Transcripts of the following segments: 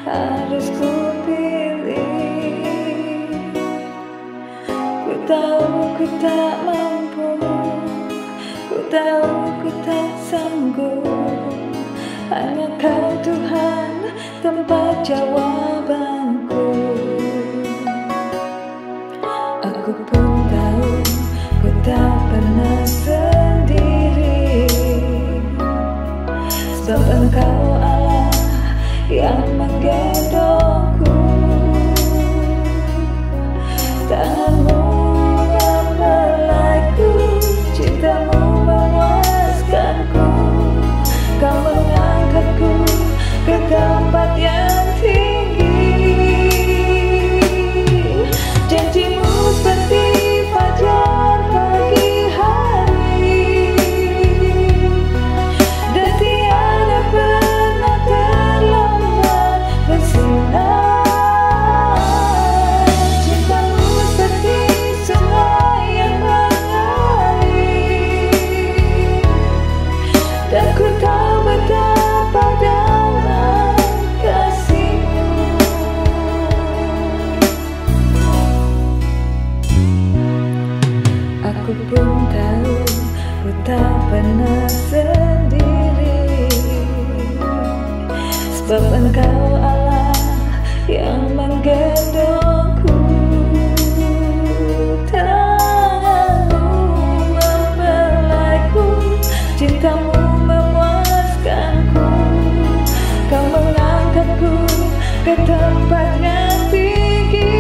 harus ku pilih. Ku tahu ku tak mampu, ku tahu ku tak sanggup. Hanya Kau Tuhan tempat jawabanku. Aku pun tahu ku tak pernah sendiri, sebab Engkau Allah yang menggendongku. Tanganmu membelaiku, cintamu memuaskanku. Kau mengangkatku ke tempat yang tinggi. Janjimu seperti fajar pagi hari, dan tiada pernah terlambat bersinar. Cintamu seperti sungai yang mengalir, dan ku tahu betapa dalam kasih-Mu. Aku pun tahu ku tak pernah sendiri, sebab Engkau Allah yang menggendongku. Tanganmu membelaiku, cintamu memuaskanku. Kau mengangkatku ke tempat yang tinggi.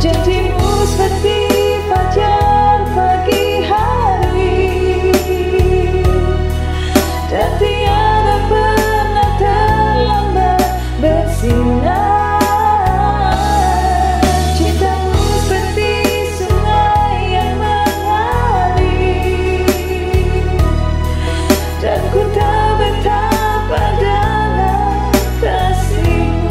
Janjimu seperti fajar pagi hari, dan tiada pernah terlambat bersinar. Cintamu seperti sungai yang mengalir, dan ku tahu betapa dalam kasih-Mu.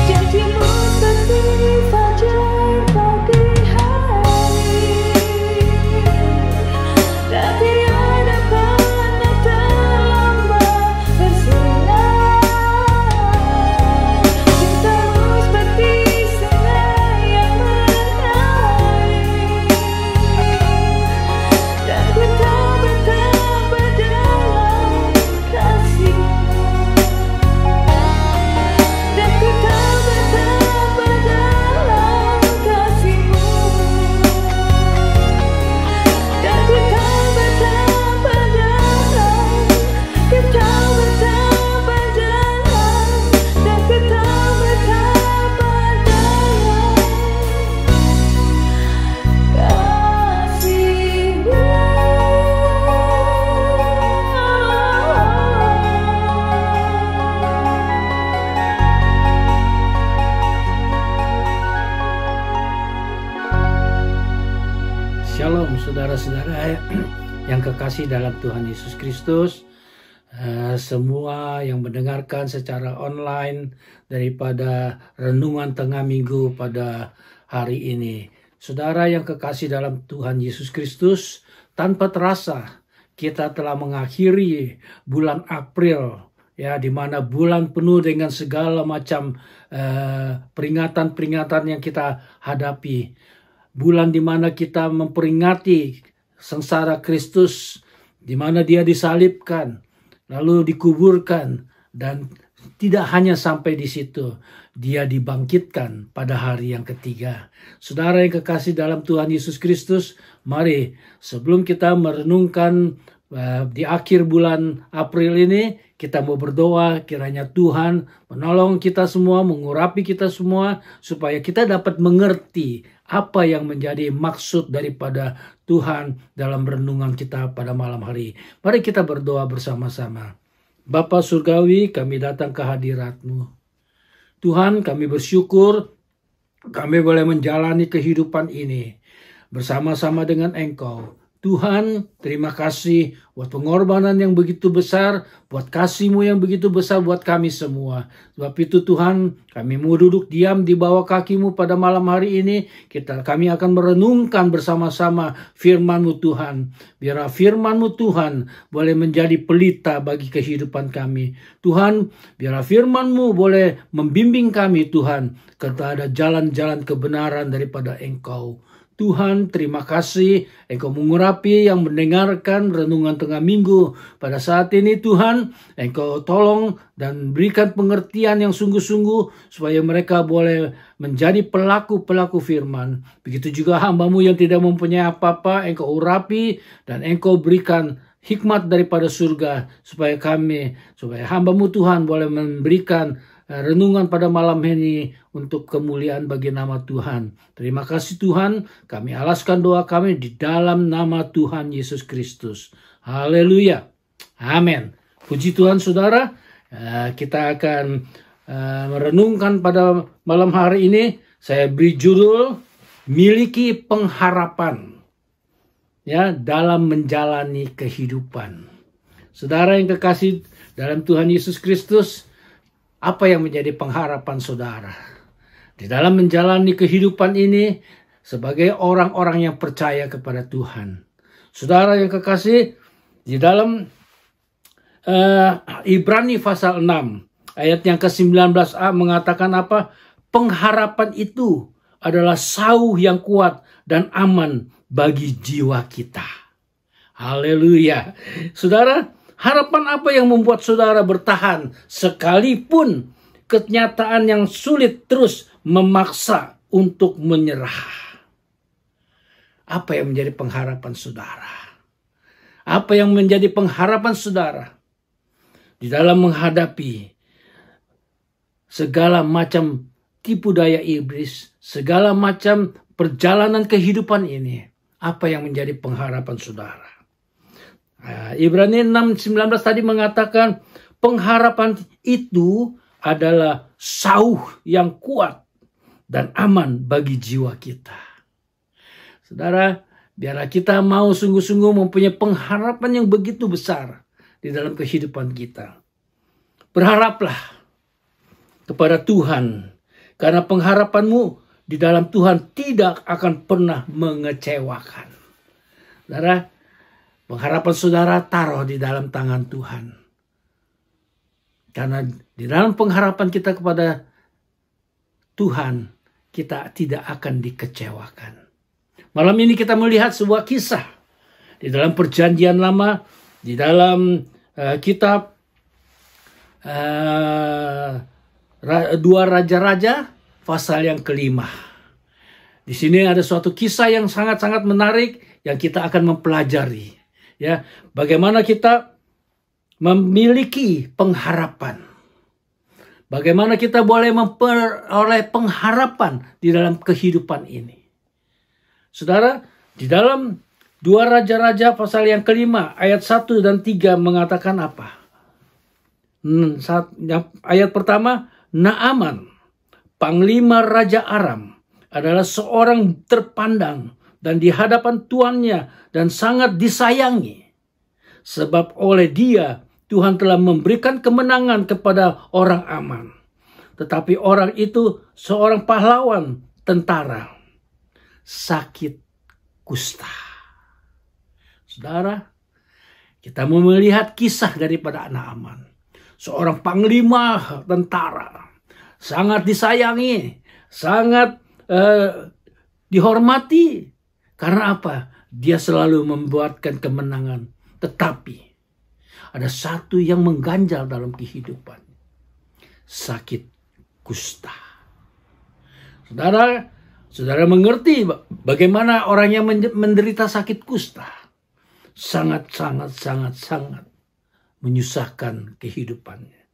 Janjimu seperti fajar pagi hari, dan tiada pernah terlambat bersinar. Cintamu seperti sungai yang mengalir, dan ku tahu betapa dalam kasih-Mu. Dan ku tahu betapa dalam kasih-Mu. Dan ku tahu betapa dalam, ku tahu betapa dalam, dan ku tahu betapa dalam kasih-Mu. Shalom saudara-saudara yang kekasih dalam Tuhan Yesus Kristus, semua yang mendengarkan secara online daripada renungan tengah minggu pada hari ini. Saudara yang kekasih dalam Tuhan Yesus Kristus, tanpa terasa kita telah mengakhiri bulan April, ya, di mana bulan penuh dengan segala macam peringatan-peringatan yang kita hadapi. Bulan di mana kita memperingati sengsara Kristus, di mana Dia disalibkan, lalu dikuburkan, dan tidak hanya sampai di situ, Dia dibangkitkan pada hari yang ketiga. Saudara yang kekasih dalam Tuhan Yesus Kristus, mari sebelum kita merenungkan di akhir bulan April ini, kita mau berdoa kiranya Tuhan menolong kita semua, mengurapi kita semua, supaya kita dapat mengerti apa yang menjadi maksud daripada Tuhan dalam renungan kita pada malam hari. Mari kita berdoa bersama-sama. Bapa Surgawi, kami datang ke hadirat-Mu. Tuhan, kami bersyukur kami boleh menjalani kehidupan ini bersama-sama dengan Engkau. Tuhan, terima kasih buat pengorbanan yang begitu besar, buat kasih-Mu yang begitu besar buat kami semua. Sebab itu Tuhan, kami mau duduk diam di bawah kaki-Mu pada malam hari ini. Kami akan merenungkan bersama-sama firman-Mu Tuhan. Biar firman-Mu Tuhan boleh menjadi pelita bagi kehidupan kami. Tuhan, biar firman-Mu boleh membimbing kami Tuhan kepada jalan-jalan kebenaran daripada Engkau. Tuhan, terima kasih Engkau mengurapi yang mendengarkan renungan tengah minggu pada saat ini. Tuhan, Engkau tolong dan berikan pengertian yang sungguh-sungguh supaya mereka boleh menjadi pelaku-pelaku firman. Begitu juga hamba-Mu yang tidak mempunyai apa-apa, Engkau urapi dan Engkau berikan hikmat daripada surga supaya hamba-Mu Tuhan boleh memberikan renungan pada malam ini untuk kemuliaan bagi nama Tuhan. Terima kasih Tuhan, kami alaskan doa kami di dalam nama Tuhan Yesus Kristus. Haleluya. Amin. Puji Tuhan saudara, kita akan merenungkan pada malam hari ini. Saya beri judul, miliki pengharapan ya dalam menjalani kehidupan. Saudara yang kekasih dalam Tuhan Yesus Kristus, apa yang menjadi pengharapan saudara di dalam menjalani kehidupan ini sebagai orang-orang yang percaya kepada Tuhan? Saudara yang kekasih, di dalam Ibrani pasal 6 ayat yang ke-19a mengatakan apa? Pengharapan itu adalah sauh yang kuat dan aman bagi jiwa kita. Haleluya. Saudara, harapan apa yang membuat saudara bertahan sekalipun kenyataan yang sulit terus memaksa untuk menyerah? Apa yang menjadi pengharapan saudara? Apa yang menjadi pengharapan saudara di dalam menghadapi segala macam tipu daya iblis, segala macam perjalanan kehidupan ini? Apa yang menjadi pengharapan saudara? Ibrani 6:19 tadi mengatakan pengharapan itu adalah sauh yang kuat dan aman bagi jiwa kita. Saudara, biarlah kita mau sungguh-sungguh mempunyai pengharapan yang begitu besar di dalam kehidupan kita. Berharaplah kepada Tuhan, karena pengharapanmu di dalam Tuhan tidak akan pernah mengecewakan. Saudara, pengharapan saudara taruh di dalam tangan Tuhan. Karena di dalam pengharapan kita kepada Tuhan, kita tidak akan dikecewakan. Malam ini kita melihat sebuah kisah di dalam Perjanjian Lama, di dalam kitab 2 Raja-Raja pasal yang ke-5. Di sini ada suatu kisah yang sangat-sangat menarik yang kita akan mempelajari. Ya, bagaimana kita memiliki pengharapan. Bagaimana kita boleh memperoleh pengharapan di dalam kehidupan ini. Saudara, di dalam 2 Raja-Raja pasal yang ke-5 ayat 1 dan 3 mengatakan apa? Ayat pertama, Naaman, panglima Raja Aram, adalah seorang terpandang dan di hadapan tuannya dan sangat disayangi. Sebab oleh dia Tuhan telah memberikan kemenangan kepada orang Aman. Tetapi orang itu seorang pahlawan tentara, sakit kusta. Saudara, kita mau melihat kisah daripada Naaman. Seorang panglima tentara, sangat disayangi, sangat dihormati. Karena apa? Dia selalu membuatkan kemenangan. Tetapi ada satu yang mengganjal dalam kehidupan. Sakit kusta. Saudara mengerti bagaimana orang yang menderita sakit kusta. Sangat menyusahkan kehidupannya.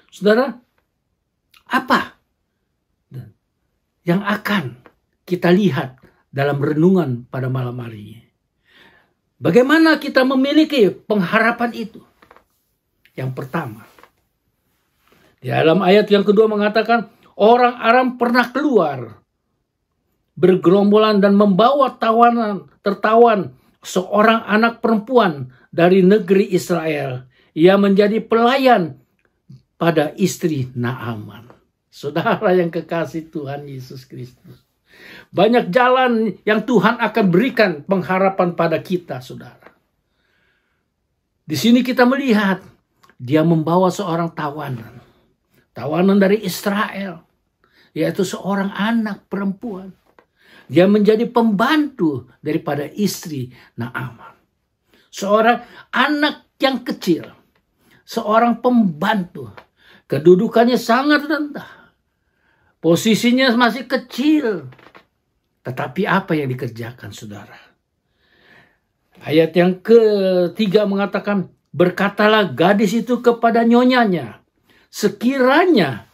Saudara, apa yang akan kita lihat dalam renungan pada malam hari ini. Bagaimana kita memiliki pengharapan itu? Yang pertama, di dalam ayat yang kedua mengatakan, orang Aram pernah keluar bergerombolan dan membawa tertawan seorang anak perempuan dari negeri Israel. Ia menjadi pelayan pada istri Naaman. Saudara yang kekasih Tuhan Yesus Kristus. Banyak jalan yang Tuhan akan berikan pengharapan pada kita, saudara. Di sini kita melihat dia membawa seorang tawanan. Tawanan dari Israel. Yaitu seorang anak perempuan. Dia menjadi pembantu daripada istri Naaman. Seorang anak yang kecil. Seorang pembantu. Kedudukannya sangat rendah. Posisinya masih kecil. Tetapi apa yang dikerjakan, saudara? Ayat yang ketiga mengatakan, berkatalah gadis itu kepada nyonyanya, sekiranya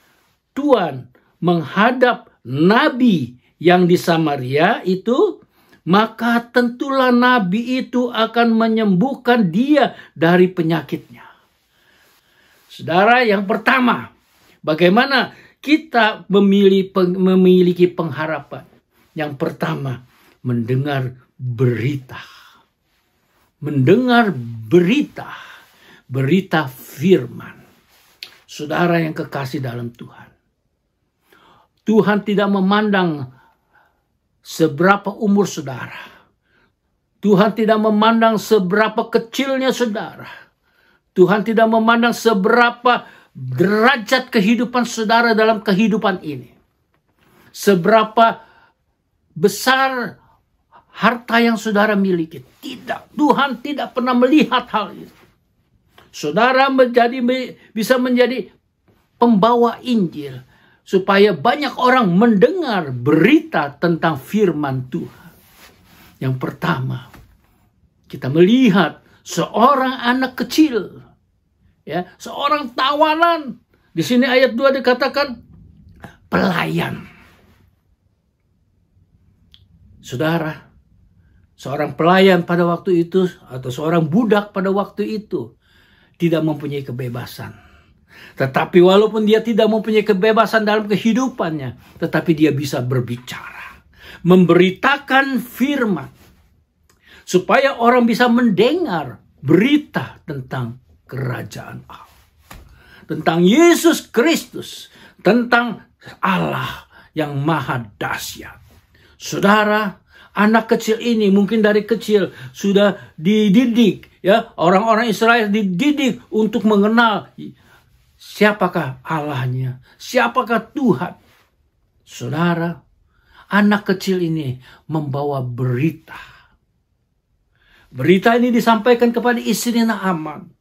Tuhan menghadap nabi yang di Samaria itu, maka tentulah nabi itu akan menyembuhkan dia dari penyakitnya. Saudara, yang pertama, bagaimana kita memiliki pengharapan? Yang pertama, mendengar berita. Mendengar berita. Berita firman. Saudara yang kekasih dalam Tuhan. Tuhan tidak memandang seberapa umur saudara. Tuhan tidak memandang seberapa kecilnya saudara. Tuhan tidak memandang seberapa derajat kehidupan saudara dalam kehidupan ini. Seberapa besar harta yang saudara miliki. Tidak. Tuhan tidak pernah melihat hal itu. Saudara bisa menjadi pembawa Injil. Supaya banyak orang mendengar berita tentang firman Tuhan. Yang pertama, kita melihat seorang anak kecil. Ya, seorang tawanan. Di sini ayat 2 dikatakan pelayan. Saudara, seorang pelayan pada waktu itu atau seorang budak pada waktu itu tidak mempunyai kebebasan. Tetapi walaupun dia tidak mempunyai kebebasan dalam kehidupannya, tetapi dia bisa berbicara, memberitakan firman, supaya orang bisa mendengar berita tentang kerajaan Allah, tentang Yesus Kristus, tentang Allah yang maha dahsyat. Saudara, anak kecil ini mungkin dari kecil sudah dididik, ya, orang-orang Israel dididik untuk mengenal siapakah Allahnya, siapakah Tuhan. Saudara, anak kecil ini membawa berita. Berita ini disampaikan kepada istri Naaman.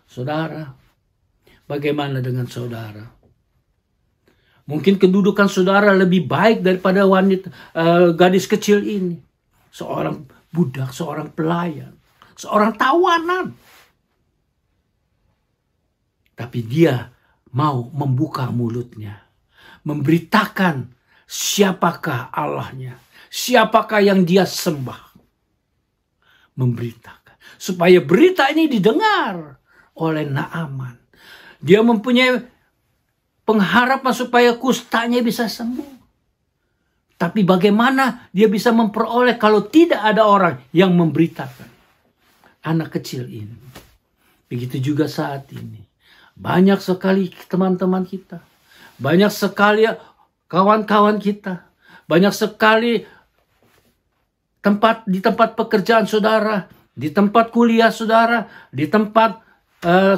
Saudara, bagaimana dengan saudara? Mungkin kedudukan saudara lebih baik daripada gadis kecil ini. Seorang budak, seorang pelayan, seorang tawanan. Tapi dia mau membuka mulutnya. Memberitakan siapakah Allahnya. Siapakah yang dia sembah. Memberitakan. Supaya berita ini didengar oleh Naaman. Dia mempunyai pengharapan supaya kustanya bisa sembuh. Tapi bagaimana dia bisa memperoleh kalau tidak ada orang yang memberitakan. Anak kecil ini. Begitu juga saat ini. Banyak sekali teman-teman kita. Banyak sekali kawan-kawan kita. Banyak sekali di tempat pekerjaan saudara. Di tempat kuliah saudara. Di tempat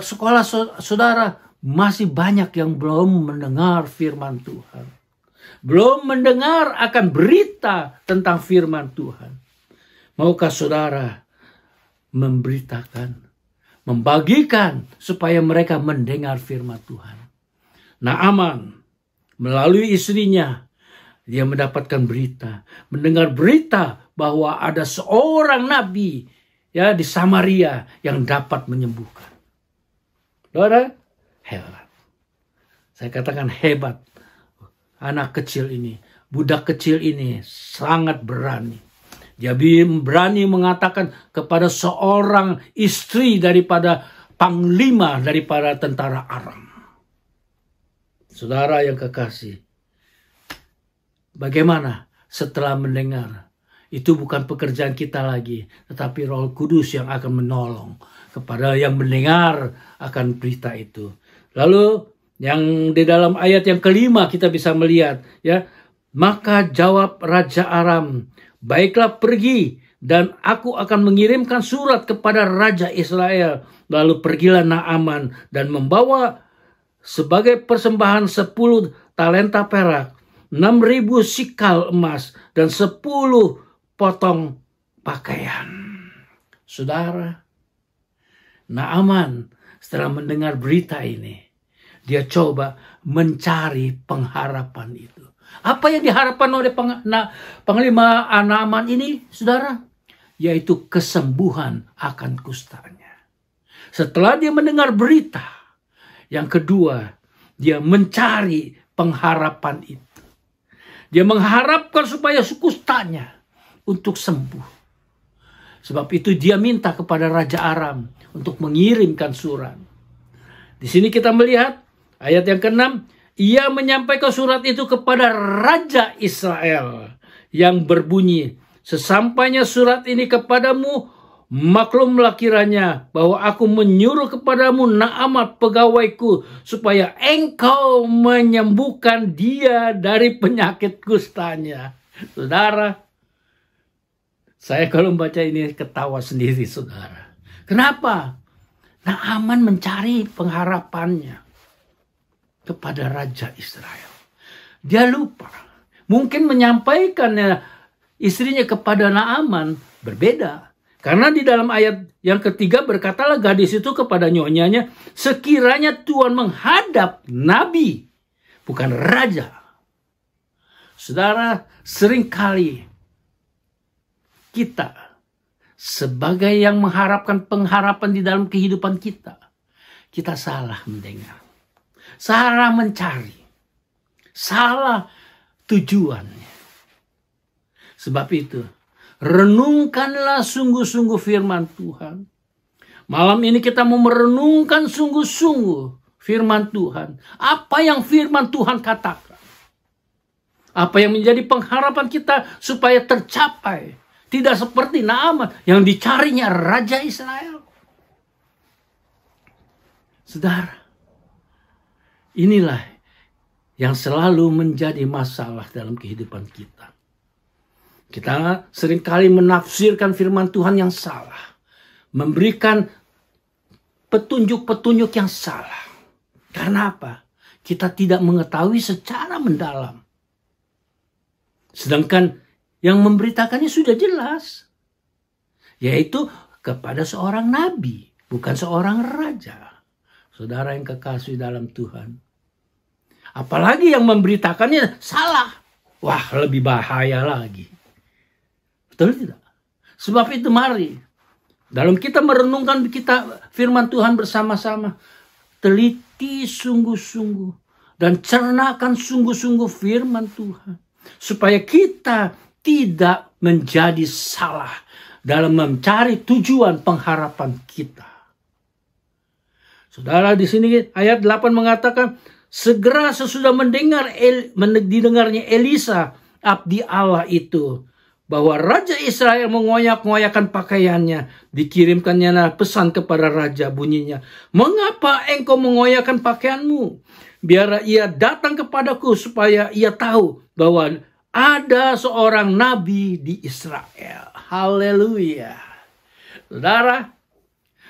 sekolah saudara. Masih banyak yang belum mendengar firman Tuhan. Belum mendengar akan berita tentang firman Tuhan. Maukah saudara memberitakan, membagikan supaya mereka mendengar firman Tuhan? Naaman melalui istrinya dia mendapatkan berita, mendengar berita bahwa ada seorang nabi ya di Samaria yang dapat menyembuhkan. Saudara, hebat. Saya katakan hebat. Anak kecil ini budak kecil ini sangat berani. Dia berani mengatakan kepada seorang istri daripada panglima daripada tentara Aram. Saudara yang kekasih, bagaimana setelah mendengar? Itu bukan pekerjaan kita lagi, tetapi Roh Kudus yang akan menolong kepada yang mendengar akan berita itu. Lalu yang di dalam ayat yang kelima kita bisa melihat, ya, maka jawab Raja Aram, baiklah pergi, dan aku akan mengirimkan surat kepada Raja Israel. Lalu pergilah Naaman dan membawa sebagai persembahan 10 talenta perak, 6.000 sikal emas, dan 10 potong pakaian. Saudara, Naaman setelah mendengar berita ini, dia coba mencari pengharapan itu. Apa yang diharapkan oleh panglima Naaman ini, saudara? Yaitu kesembuhan akan kustanya. Setelah dia mendengar berita, yang kedua, dia mencari pengharapan itu. Dia mengharapkan supaya kustanya untuk sembuh. Sebab itu dia minta kepada Raja Aram untuk mengirimkan surat. Di sini kita melihat ayat yang ke-6, ia menyampaikan surat itu kepada Raja Israel yang berbunyi, sesampainya surat ini kepadamu, maklumlah kiranya bahwa aku menyuruh kepadamu Naaman pegawaiku supaya engkau menyembuhkan dia dari penyakit kustanya. Saudara, saya kalau membaca ini ketawa sendiri, saudara. Kenapa? Naaman mencari pengharapannya kepada Raja Israel. Dia lupa. Mungkin menyampaikannya istrinya kepada Naaman berbeda. Karena di dalam ayat yang ketiga berkatalah gadis itu kepada nyonyanya, sekiranya Tuhan menghadap nabi, bukan raja. Saudara, seringkali kita sebagai yang mengharapkan pengharapan di dalam kehidupan kita, kita salah mendengar, salah mencari, salah tujuannya. Sebab itu, renungkanlah sungguh-sungguh firman Tuhan. Malam ini kita mau merenungkan sungguh-sungguh firman Tuhan. Apa yang firman Tuhan katakan? Apa yang menjadi pengharapan kita supaya tercapai? Tidak seperti Naaman yang dicarinya Raja Israel. Saudara, inilah yang selalu menjadi masalah dalam kehidupan kita. Kita seringkali menafsirkan firman Tuhan yang salah. Memberikan petunjuk-petunjuk yang salah. Karena apa? Kita tidak mengetahui secara mendalam. Sedangkan yang memberitakannya sudah jelas. Yaitu kepada seorang nabi, bukan seorang raja. Saudara yang kekasih dalam Tuhan. Apalagi yang memberitakannya salah. Wah, lebih bahaya lagi. Betul tidak? Sebab itu mari, dalam kita merenungkan kita firman Tuhan bersama-sama, teliti sungguh-sungguh dan cernakan sungguh-sungguh firman Tuhan. Supaya kita tidak menjadi salah dalam mencari tujuan pengharapan kita. Saudara, di sini ayat 8 mengatakan, segera sesudah didengarnya Elisa, abdi Allah itu, bahwa Raja Israel mengoyak-ngoyakan pakaiannya, dikirimkannya pesan kepada raja, bunyinya, mengapa engkau mengoyakkan pakaianmu? Biar ia datang kepadaku supaya ia tahu bahwa ada seorang nabi di Israel. Haleluya. Saudara,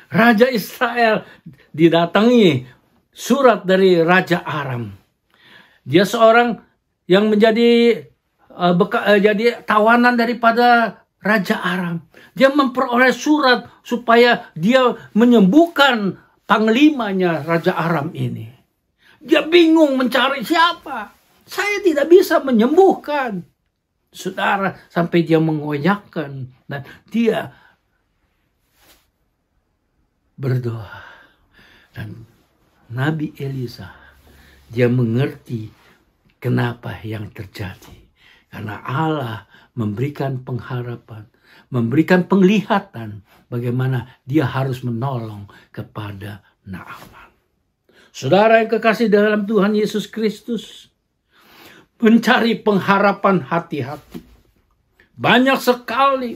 Raja Israel didatangi surat dari Raja Aram. Dia seorang yang menjadi jadi tawanan daripada Raja Aram. Dia memperoleh surat supaya dia menyembuhkan panglimanya Raja Aram ini. Dia bingung mencari siapa. Saya tidak bisa menyembuhkan. Saudara, sampai dia mengoyakkan. Dan dia berdoa. Dan Nabi Elisa, dia mengerti kenapa yang terjadi. Karena Allah memberikan pengharapan, memberikan penglihatan bagaimana dia harus menolong kepada Naaman. Saudara yang kekasih dalam Tuhan Yesus Kristus, mencari pengharapan hati-hati. Banyak sekali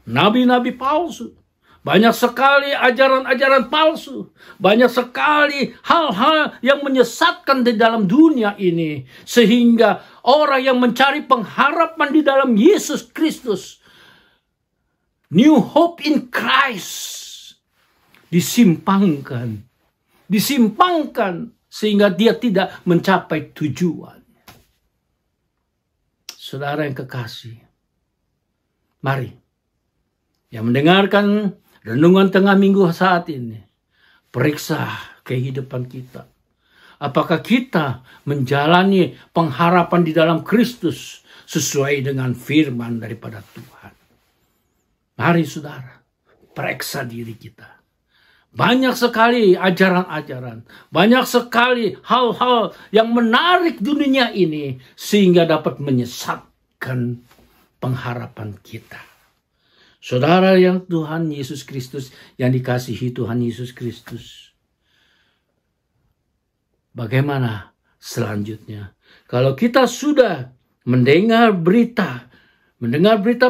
nabi-nabi palsu. Banyak sekali ajaran-ajaran palsu. Banyak sekali hal-hal yang menyesatkan di dalam dunia ini. Sehingga orang yang mencari pengharapan di dalam Yesus Kristus, new hope in Christ, disimpangkan sehingga dia tidak mencapai tujuan. Saudara yang kekasih, mari yang mendengarkan renungan tengah minggu saat ini, periksa kehidupan kita. Apakah kita menjalani pengharapan di dalam Kristus sesuai dengan firman daripada Tuhan? Mari saudara, periksa diri kita. Banyak sekali ajaran-ajaran, banyak sekali hal-hal yang menarik dunia ini sehingga dapat menyesatkan pengharapan kita. Saudara yang Tuhan Yesus Kristus, yang dikasihi Tuhan Yesus Kristus, bagaimana selanjutnya? Kalau kita sudah mendengar berita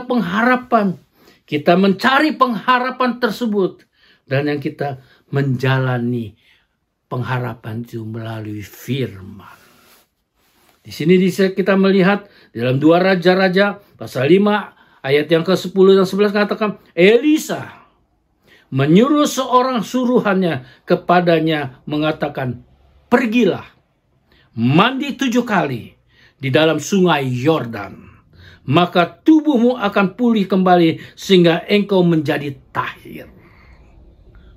pengharapan, kita mencari pengharapan tersebut, dan yang kita menjalani pengharapan itu melalui firman. Di sini kita melihat dalam 2 Raja-Raja pasal 5 ayat yang ke-10 dan 11 katakan, Elisa menyuruh seorang suruhannya kepadanya mengatakan, pergilah, mandi 7 kali di dalam sungai Yordan, maka tubuhmu akan pulih kembali sehingga engkau menjadi tahir.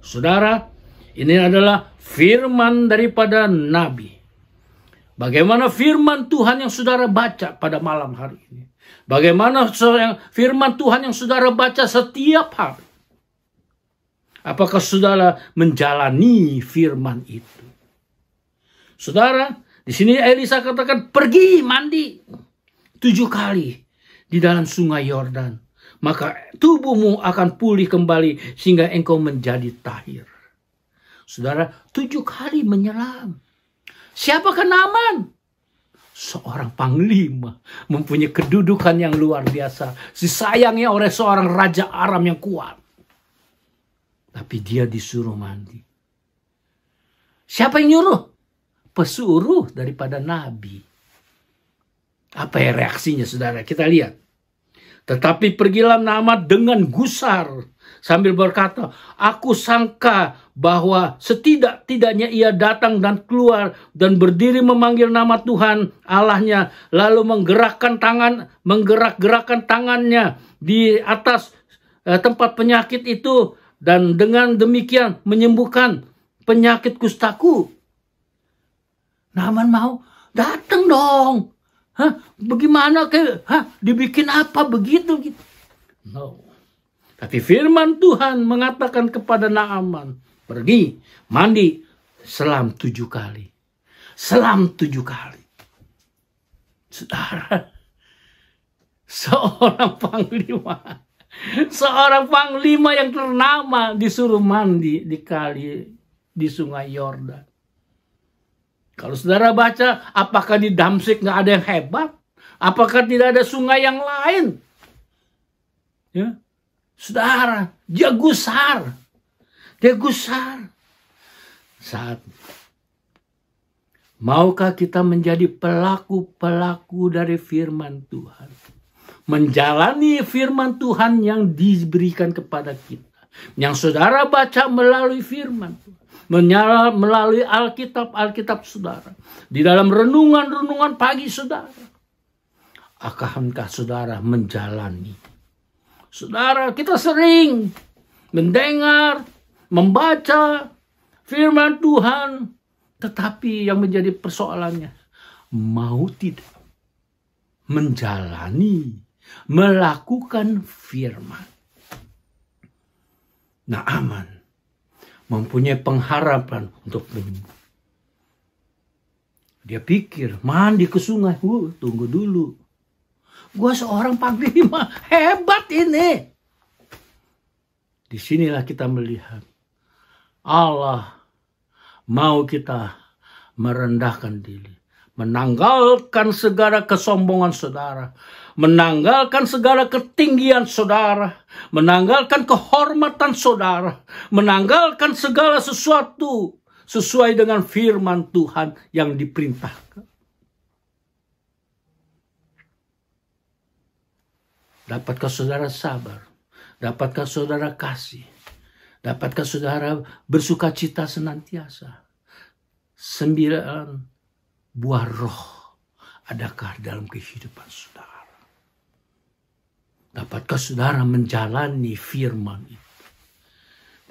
Saudara, ini adalah firman daripada Nabi. Bagaimana firman Tuhan yang saudara baca pada malam hari ini? Bagaimana firman Tuhan yang saudara baca setiap hari? Apakah saudara menjalani firman itu? Saudara, di sini Elisa katakan, pergi mandi 7 kali di dalam sungai Yordan, maka tubuhmu akan pulih kembali sehingga engkau menjadi tahir. Saudara, 7 kali menyelam. Siapakah Naaman? Seorang panglima, mempunyai kedudukan yang luar biasa, disayangnya oleh seorang raja Aram yang kuat. Tapi dia disuruh mandi. Siapa yang nyuruh? Pesuruh daripada Nabi. Apa ya reaksinya saudara? Kita lihat. Tetapi pergilah Naaman dengan gusar sambil berkata, aku sangka bahwa setidak-tidaknya ia datang dan keluar dan berdiri memanggil nama Tuhan Allahnya, lalu menggerak-gerakkan tangannya di atas tempat penyakit itu, dan dengan demikian menyembuhkan penyakit kustaku. Naaman mau datang dong. Bagaimana dibikin apa begitu gitu? No. Tapi firman Tuhan mengatakan kepada Naaman, pergi mandi selam 7 kali. Selam 7 kali. Saudara, seorang panglima yang ternama disuruh mandi di kali di sungai Yordan. Kalau saudara baca, apakah di Damsyik nggak ada yang hebat? Apakah tidak ada sungai yang lain? Ya, saudara, dia gusar. Saat maukah kita menjadi pelaku-pelaku dari firman Tuhan? Menjalani firman Tuhan yang diberikan kepada kita. Yang saudara baca melalui firman Tuhan. Melalui Alkitab saudara. Di dalam renungan pagi saudara. Akankah saudara menjalani? Saudara, kita sering mendengar, membaca firman Tuhan. Tetapi yang menjadi persoalannya, mau tidak menjalani, melakukan firman. Naaman mempunyai pengharapan untuk menyembuh. Dia pikir, mandi ke sungai, tunggu dulu. Gue seorang panglima, hebat ini. Disinilah kita melihat Allah mau kita merendahkan diri, menanggalkan segala kesombongan saudara, menanggalkan segala ketinggian saudara, menanggalkan kehormatan saudara, menanggalkan segala sesuatu sesuai dengan firman Tuhan yang diperintahkan. Dapatkah saudara sabar? Dapatkah saudara kasih? Dapatkah saudara bersuka cita senantiasa? 9 buah roh adakah dalam kehidupan saudara? Dapatkah saudara menjalani firman itu?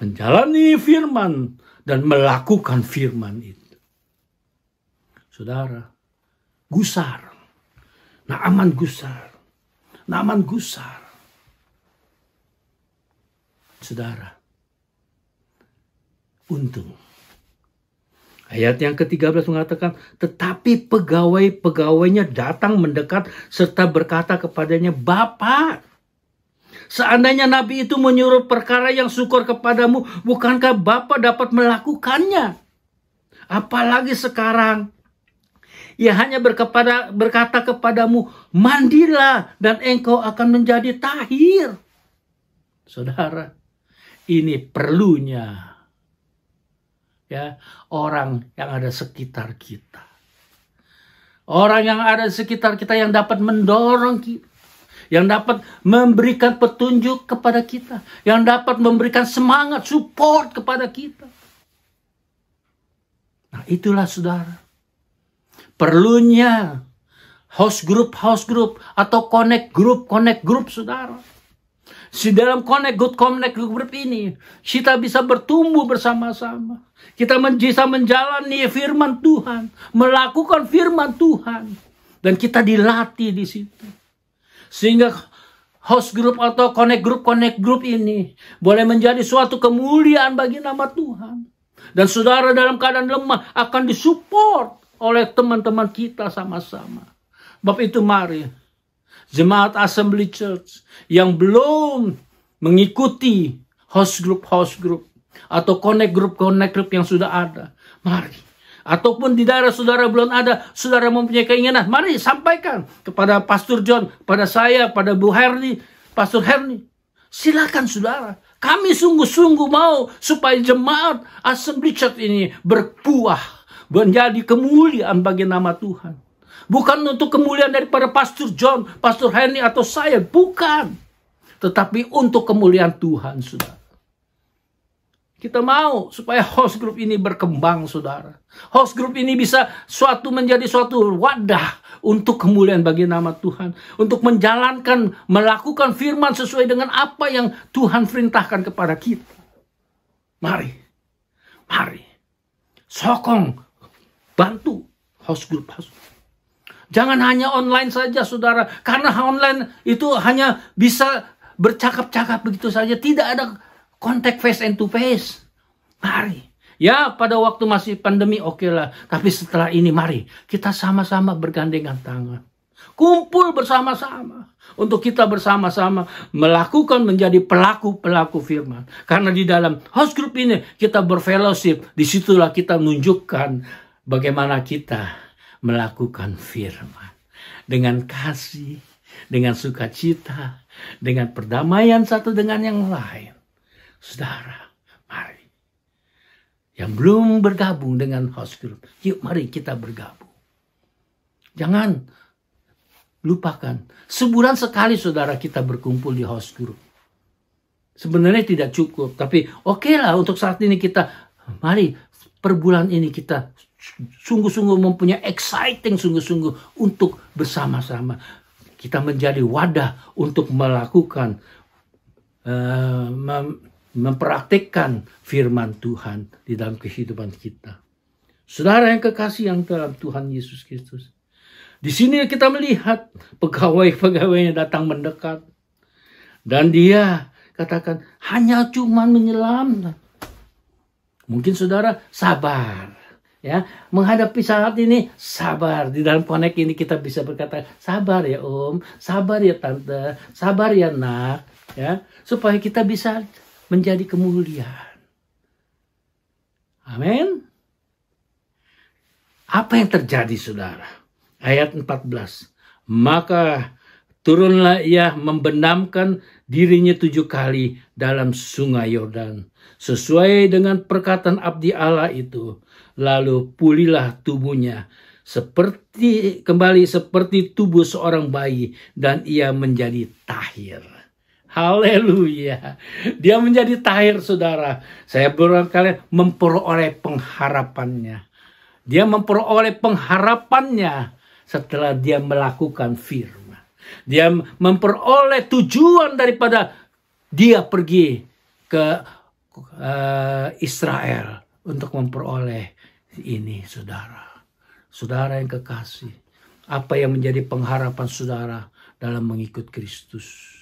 Menjalani firman dan melakukan firman itu. Saudara, gusar. Naaman gusar. Naaman gusar. Saudara, untung. Ayat yang ke-13 mengatakan, tetapi pegawai-pegawainya datang mendekat serta berkata kepadanya, Bapak, seandainya Nabi itu menyuruh perkara yang syukur kepadamu, bukankah Bapak dapat melakukannya? Apalagi sekarang, ia hanya berkata kepadamu, mandilah dan engkau akan menjadi tahir. Saudara, ini perlunya ya orang yang ada sekitar kita. Orang yang ada di sekitar kita yang dapat mendorong kita. Yang dapat memberikan petunjuk kepada kita. Yang dapat memberikan semangat, support kepada kita. Nah, itulah saudara. Perlunya house group atau connect group saudara. Di dalam connect group ini kita bisa bertumbuh bersama-sama. Kita bisa menjalani firman Tuhan, melakukan firman Tuhan, dan kita dilatih di situ. Sehingga house group atau connect group ini boleh menjadi suatu kemuliaan bagi nama Tuhan. Dan saudara dalam keadaan lemah akan disupport oleh teman-teman kita sama-sama. Sebab itu mari jemaat Assembly Church yang belum mengikuti house group atau connect group yang sudah ada, mari. Ataupun di daerah saudara belum ada, saudara mempunyai keinginan, mari sampaikan kepada Pastor John, pada saya, pada Bu Herni, Pastor Herni. Silakan saudara, kami sungguh-sungguh mau supaya jemaat Assembly Church ini berbuah, menjadi kemuliaan bagi nama Tuhan. Bukan untuk kemuliaan daripada Pastor John, Pastor Henry atau saya. Bukan. Tetapi untuk kemuliaan Tuhan, saudara. Kita mau supaya host group ini berkembang, saudara. Host group ini bisa menjadi suatu wadah untuk kemuliaan bagi nama Tuhan. Untuk melakukan firman sesuai dengan apa yang Tuhan perintahkan kepada kita. Mari. Sokong. Bantu host group. Jangan hanya online saja, saudara. Karena online itu hanya bisa bercakap-cakap begitu saja. Tidak ada kontak face to face. Mari. Ya, pada waktu masih pandemi oke lah. Tapi setelah ini mari kita sama-sama bergandengan tangan. Kumpul bersama-sama. Untuk kita bersama-sama melakukan menjadi pelaku-pelaku firman. Karena di dalam house group ini kita berfellowship. Disitulah kita menunjukkan bagaimana kita melakukan firman dengan kasih, dengan sukacita, dengan perdamaian satu dengan yang lain. Saudara, mari. Yang belum bergabung dengan house group, yuk mari kita bergabung. Jangan lupakan, sebulan sekali saudara kita berkumpul di house group. Sebenarnya tidak cukup, tapi oke lah untuk saat ini kita, mari per bulan ini kita sungguh-sungguh mempunyai exciting sungguh-sungguh untuk bersama-sama. Kita menjadi wadah untuk melakukan, mempraktikkan firman Tuhan di dalam kehidupan kita. Saudara yang kekasih yang dalam Tuhan Yesus Kristus. Di sini kita melihat pegawai-pegawainya datang mendekat. Dan dia katakan, hanya cuma menyelam. Mungkin saudara sabar. Ya, menghadapi saat ini sabar. Di dalam connect ini kita bisa berkata, sabar ya Om, sabar ya Tante, sabar ya Nak, ya, supaya kita bisa menjadi kemuliaan. Amin. Apa yang terjadi, saudara? Ayat 14. Maka turunlah ia membenamkan dirinya 7 kali dalam sungai Yordan, sesuai dengan perkataan abdi Allah itu. Lalu pulihlah tubuhnya kembali seperti tubuh seorang bayi, dan ia menjadi tahir. Haleluya. Dia menjadi tahir, saudara. Saya barangkali memperoleh pengharapannya. Dia memperoleh pengharapannya setelah dia melakukan firman. Dia memperoleh tujuan daripada dia pergi ke Israel untuk memperoleh ini, saudara. Saudara yang kekasih, apa yang menjadi pengharapan saudara dalam mengikut Kristus?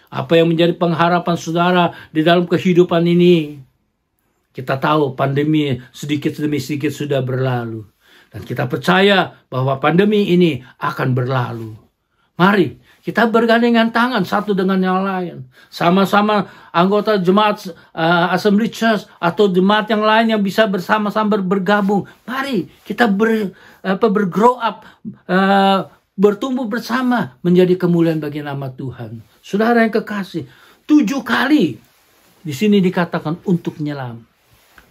Apa yang menjadi pengharapan saudara di dalam kehidupan ini? Kita tahu pandemi sedikit demi sedikit sudah berlalu. Dan kita percaya bahwa pandemi ini akan berlalu. Mari kita bergandengan tangan satu dengan yang lain. Sama-sama anggota jemaat Assembly Church atau jemaat yang lain yang bisa bersama-sama bergabung. Mari kita bergrow up, bertumbuh bersama menjadi kemuliaan bagi nama Tuhan. Saudara yang kekasih, 7 kali di sini dikatakan untuk nyelam.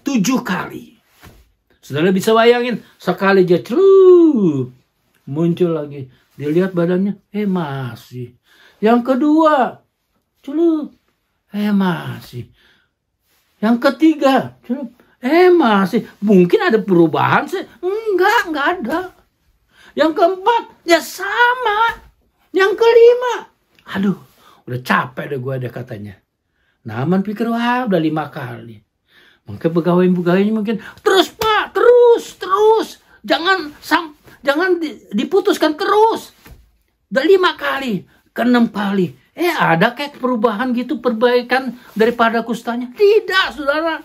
7 kali. Saudara bisa bayangin, sekali dia celup, muncul lagi. Dia lihat badannya, masih. Yang kedua, celup, masih. Yang ketiga, celup, masih. Mungkin ada perubahan sih? Enggak ada. Yang keempat, ya sama. Yang kelima, aduh, udah capek deh gue ada katanya. Naaman pikir, wah udah 5 kali. Mungkin pegawai-pegawainya mungkin, terus Pak, terus. Jangan diputuskan terus. Udah 5 kali, ke-6 kali. Ada kayak perubahan gitu, perbaikan daripada kustanya? Tidak, saudara.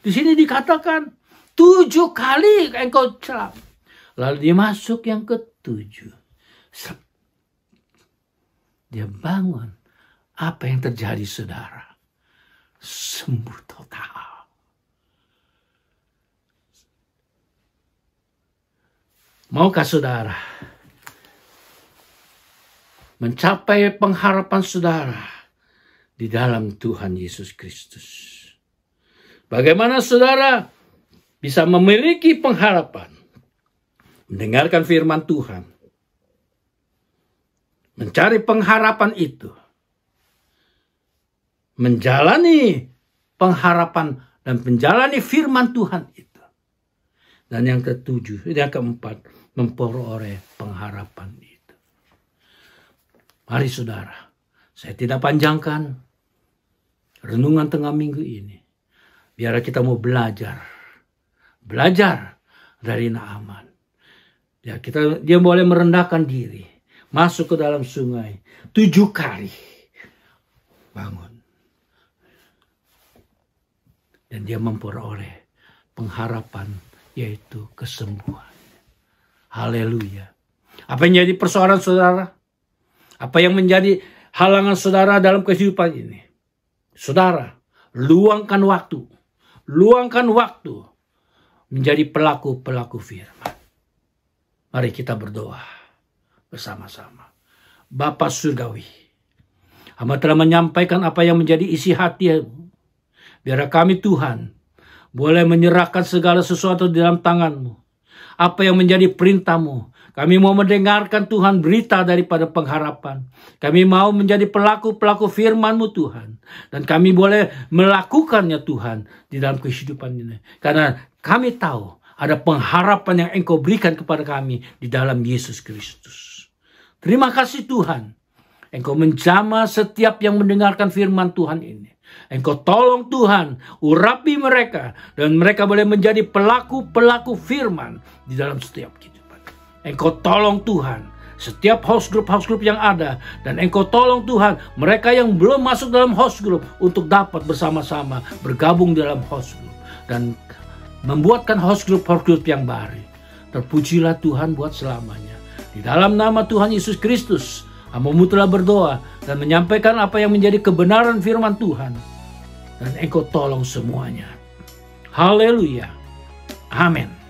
Di sini dikatakan 7 kali engkau celam. Lalu dia masuk yang ke-7. Dia bangun. Apa yang terjadi, saudara? Sembuh total. Maukah saudara mencapai pengharapan saudara di dalam Tuhan Yesus Kristus? Bagaimana saudara bisa memiliki pengharapan? Mendengarkan firman Tuhan. Mencari pengharapan itu. Menjalani pengharapan dan menjalani firman Tuhan itu. Dan yang ke-7, yang ke-4, memperoleh pengharapan itu. Mari saudara, saya tidak panjangkan renungan tengah minggu ini. Biar kita mau belajar dari Naaman. Ya, dia boleh merendahkan diri, masuk ke dalam sungai 7 kali, bangun. Dan dia memperoleh pengharapan, yaitu kesembuhan. Haleluya. Apa yang menjadi persoalan saudara? Apa yang menjadi halangan saudara dalam kehidupan ini? Saudara, luangkan waktu menjadi pelaku firman. Mari kita berdoa bersama-sama. Bapa Surgawi, hamba telah menyampaikan apa yang menjadi isi hati. Biar kami Tuhan boleh menyerahkan segala sesuatu di dalam tangan-Mu. Apa yang menjadi perintah-Mu. Kami mau mendengarkan Tuhan berita daripada pengharapan. Kami mau menjadi pelaku-pelaku firman-Mu Tuhan. Dan kami boleh melakukannya Tuhan di dalam kehidupan ini. Karena kami tahu ada pengharapan yang Engkau berikan kepada kami di dalam Yesus Kristus. Terima kasih Tuhan. Engkau menjamah setiap yang mendengarkan firman Tuhan ini. Engkau tolong Tuhan, urapi mereka. Dan mereka boleh menjadi pelaku-pelaku firman di dalam setiap kehidupan. Engkau tolong Tuhan, setiap house group yang ada. Dan Engkau tolong Tuhan, mereka yang belum masuk dalam house group untuk dapat bersama-sama bergabung dalam house group. Dan membuatkan house group yang baru. Terpujilah Tuhan buat selamanya. Di dalam nama Tuhan Yesus Kristus, hamba-Mu telah berdoa dan menyampaikan apa yang menjadi kebenaran firman Tuhan. Dan Engkau tolong semuanya. Haleluya. Amin.